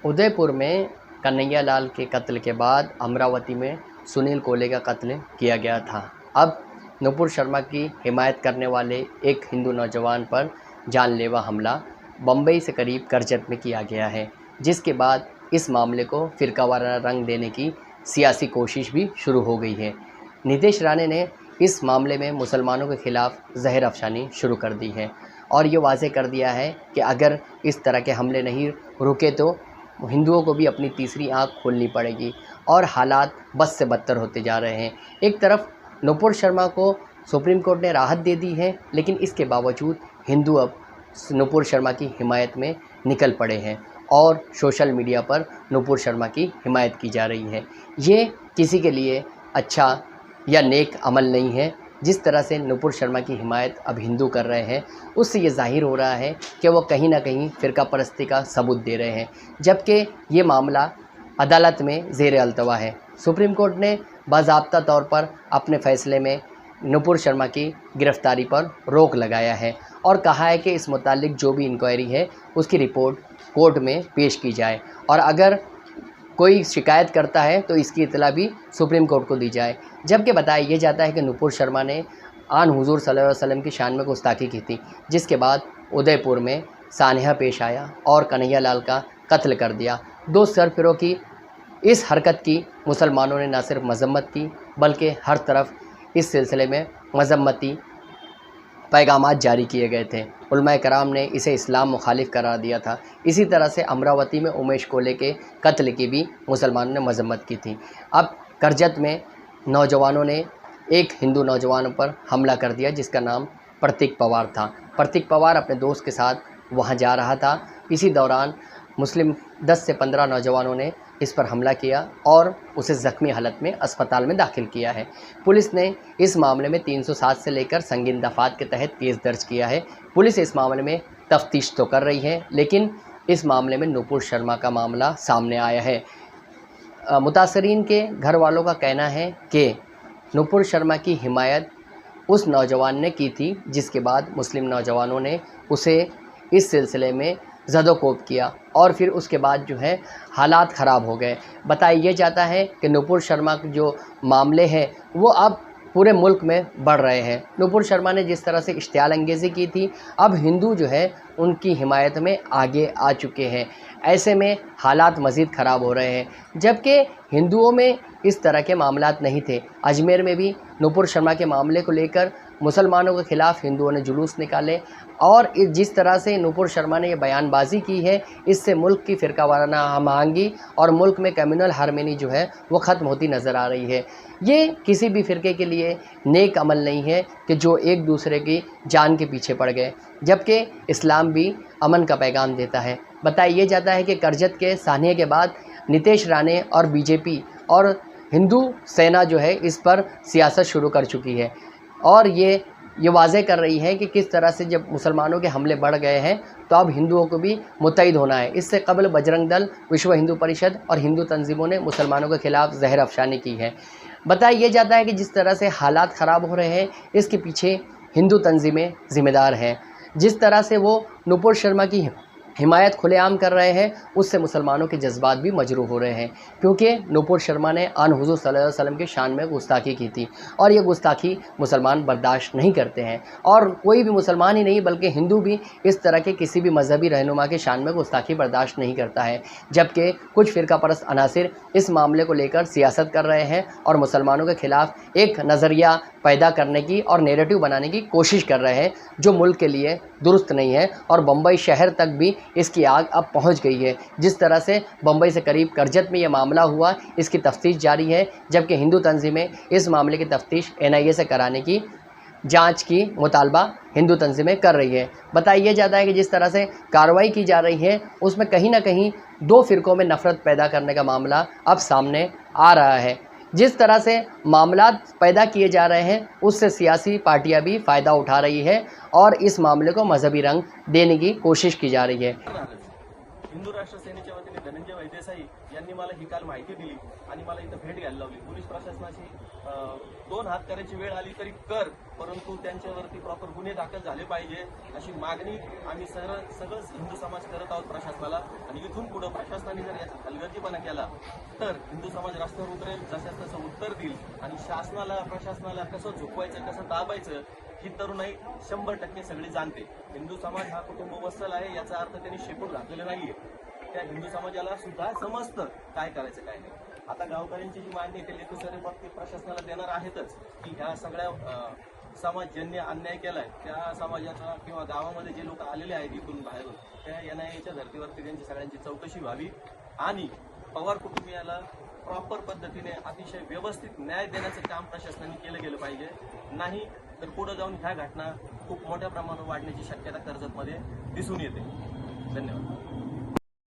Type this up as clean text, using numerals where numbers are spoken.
उदयपुर में कन्हैया लाल के कत्ल के बाद अमरावती में सुनील कोले का कत्ल किया गया था। अब नुपुर शर्मा की हिमायत करने वाले एक हिंदू नौजवान पर जानलेवा हमला बम्बई से करीब करजत में किया गया है, जिसके बाद इस मामले को फ़िरकावाराना रंग देने की सियासी कोशिश भी शुरू हो गई है। नीतीश राणे ने इस मामले में मुसलमानों के खिलाफ जहर अफशानी शुरू कर दी है और ये वाज़ेह कर दिया है कि अगर इस तरह के हमले नहीं रुके तो हिंदुओं को भी अपनी तीसरी आंख खोलनी पड़ेगी और हालात बद से बदतर होते जा रहे हैं। एक तरफ नुपुर शर्मा को सुप्रीम कोर्ट ने राहत दे दी है, लेकिन इसके बावजूद हिंदू अब नुपुर शर्मा की हिमायत में निकल पड़े हैं और सोशल मीडिया पर नुपुर शर्मा की हिमायत की जा रही है। ये किसी के लिए अच्छा या नेक अमल नहीं है। जिस तरह से नुपुर शर्मा की हिमायत अब हिंदू कर रहे हैं, उससे ये ज़ाहिर हो रहा है कि वो कहीं ना कहीं फ़िरका परस्ती का सबूत दे रहे हैं, जबकि ये मामला अदालत में ज़ेर अल्तवा है। सुप्रीम कोर्ट ने बाज़ाब्ता तौर पर अपने फ़ैसले में नुपुर शर्मा की गिरफ़्तारी पर रोक लगाया है और कहा है कि इस मुतालिक जो भी इंक्वायरी है उसकी रिपोर्ट कोर्ट में पेश की जाए और अगर कोई शिकायत करता है तो इसकी इतला भी सुप्रीम कोर्ट को दी जाए। जबकि बताया यह जाता है कि नुपुर शर्मा ने आन हुजूर सल्लल्लाहु अलैहि वसल्लम की शान में गुस्ताखी की थी, जिसके बाद उदयपुर में सानहा पेश आया और कन्हैया लाल का कत्ल कर दिया। दो सरफिरों की इस हरकत की मुसलमानों ने न सिर्फ मजम्मत की, बल्कि हर तरफ इस सिलसिले में मजम्मती पैगामात जारी किए गए थे। उलमाए कराम ने इसे इस्लाम मुखालिफ करार दिया था। इसी तरह से अमरावती में उमेश कोले के कत्ल की भी मुसलमानों ने मजम्मत की थी। अब करजत में नौजवानों ने एक हिंदू नौजवान पर हमला कर दिया जिसका नाम प्रतीक पवार था। प्रतीक पवार अपने दोस्त के साथ वहां जा रहा था। इसी दौरान मुस्लिम 10 से 15 नौजवानों ने इस पर हमला किया और उसे ज़ख्मी हालत में अस्पताल में दाखिल किया है। पुलिस ने इस मामले में 307 से लेकर संगीन दफ़ात के तहत केस दर्ज किया है। पुलिस इस मामले में तफ्तीश तो कर रही है, लेकिन इस मामले में नुपुर शर्मा का मामला सामने आया है। मुतासरीन के घर वालों का कहना है कि नुपुर शर्मा की हिमायत उस नौजवान ने की थी, जिसके बाद मुस्लिम नौजवानों ने उसे इस सिलसिले में ज़दोकोब किया और फिर उसके बाद जो है हालात ख़राब हो गए। बताया यह जाता है कि नुपुर शर्मा के जो मामले हैं वो अब पूरे मुल्क में बढ़ रहे हैं। नुपुर शर्मा ने जिस तरह से इश्तियाल अंगेज़ी की थी, अब हिंदू जो है उनकी हिमायत में आगे आ चुके हैं। ऐसे में हालात मज़ीद ख़राब हो रहे हैं, जबकि हिंदुओं में इस तरह के मामलात नहीं थे। अजमेर में भी नुपुर शर्मा के मामले को लेकर मुसलमानों के ख़िलाफ़ हिंदुओं ने जुलूस निकाले और जिस तरह से नुपुर शर्मा ने ये बयानबाजी की है, इससे मुल्क की फ़िरकावाराना हम-आहंगी और मुल्क में कम्युनल हार्मनी जो है वो ख़त्म होती नज़र आ रही है। ये किसी भी फ़िरके के लिए नेक अमल नहीं है कि जो एक दूसरे की जान के पीछे पड़ गए, जबकि इस्लाम भी अमन का पैगाम देता है। बताया जाता है कि करजत के सानिया के बाद नीतीश राणे और बीजेपी और हिंदू सेना जो है इस पर सियासत शुरू कर चुकी है और ये वाज़ेह कर रही है कि किस तरह से जब मुसलमानों के हमले बढ़ गए हैं तो अब हिंदुओं को भी मुत्तहिद होना है। इससे कबल बजरंग दल, विश्व हिंदू परिषद और हिंदू तंजीमों ने मुसलमानों के ख़िलाफ़ जहर अफशानी की है। बताया जाता है कि जिस तरह से हालात ख़राब हो रहे हैं, इसके पीछे हिंदू तंजीमें ज़िम्मेदार हैं। जिस तरह से वो नुपुर शर्मा की हिमायत खुलेआम कर रहे हैं, उससे मुसलमानों के जज्बात भी मजरूह हो रहे हैं, क्योंकि नुपुर शर्मा ने आन हुज़ूर सल्लल्लाहु अलैहि वसल्लम की शान में गुस्ताखी की थी और ये गुस्ताखी मुसलमान बर्दाश्त नहीं करते हैं। और कोई भी मुसलमान ही नहीं बल्कि हिंदू भी इस तरह के किसी भी मजहबी रहनुमा की शान में गुस्ताखी बर्दाश्त नहीं करता है, जबकि कुछ फ़िरका परस्त अनासिर इस मामले को लेकर सियासत कर रहे हैं और मुसलमानों के ख़िलाफ़ एक नज़रिया पैदा करने की और नैरेटिव बनाने की कोशिश कर रहे हैं, जो मुल्क के लिए दुरुस्त नहीं है। और बम्बई शहर तक भी इसकी आग अब पहुंच गई है। जिस तरह से बम्बई से करीब करजत में यह मामला हुआ, इसकी तफ्तीश जारी है, जबकि हिंदू तंजीमें इस मामले की तफ्तीश NIA से कराने की जांच की मुतालबा हिंदू तंजीमें कर रही है। बताया जाता है कि जिस तरह से कार्रवाई की जा रही है उसमें कहीं ना कहीं दो फ़िरकों में नफ़रत पैदा करने का मामला अब सामने आ रहा है। जिस तरह से मामलात पैदा किए जा रहे हैं उससे सियासी पार्टियां भी फ़ायदा उठा रही है और इस मामले को मजहबी रंग देने की कोशिश की जा रही है। हिंदू राष्ट्र सेनेच्या वतीने धनंजय वैदेसाई यांनी मला ही काल माहिती दिली आणि मला इथं भेट घ्यायला लावली. पोलीस प्रशासनाची 2 हात करायची वेळ आली तरी कर, परंतु त्यांच्यावरती प्रॉपर गुन्हे दाखल झाले पाहिजे अशी मागणी आम्ही सगळंच हिंदू समाज करत आहोत प्रशासनाला. आणि इथून पुढे प्रशासनाने जर याचा हलगर्जीपणा केला तर हिंदू समाज रस्त्यावर उतरेल, जशास तसं उत्तर देईल आणि शासनाला प्रशासनाला कसं झोपवायचं कसं दाबायचं ही तरुणाई 100% सगळी जाणते. हिंदू समाज हा कुटुंब वत्सल आहे याचा अर्थ त्यांनी शेपूट घातलेला नाहीये. त्या हिंदू समाजाला सुद्धा समजतं काय करायचं काय नाही. आता गावकऱ्यांची जी मागणी ते लेखुसरे बाबतीत प्रशासनाला देणार आहेतच की ह्या सगळ्या समाजजन्य अन्याय केलाय त्या समाजाचा किंवा गावामध्ये जे लोक आलेले आहेत इथून बाहेरून त्या NIAच्या धर्तीवरती त्यांची सगळ्यांची चौकशी व्हावी आणि पवार कुटुंबियाला प्रॉपर पद्धतीने अतिशय व्यवस्थित न्याय देण्याचं काम प्रशासनाने केलं गेलं पाहिजे. नाही तर पुढे जाऊन ह्या घटना खूप मोठ्या प्रमाणावर वाढण्याची शक्यता कर्जतमध्ये दिसून येते. धन्यवाद.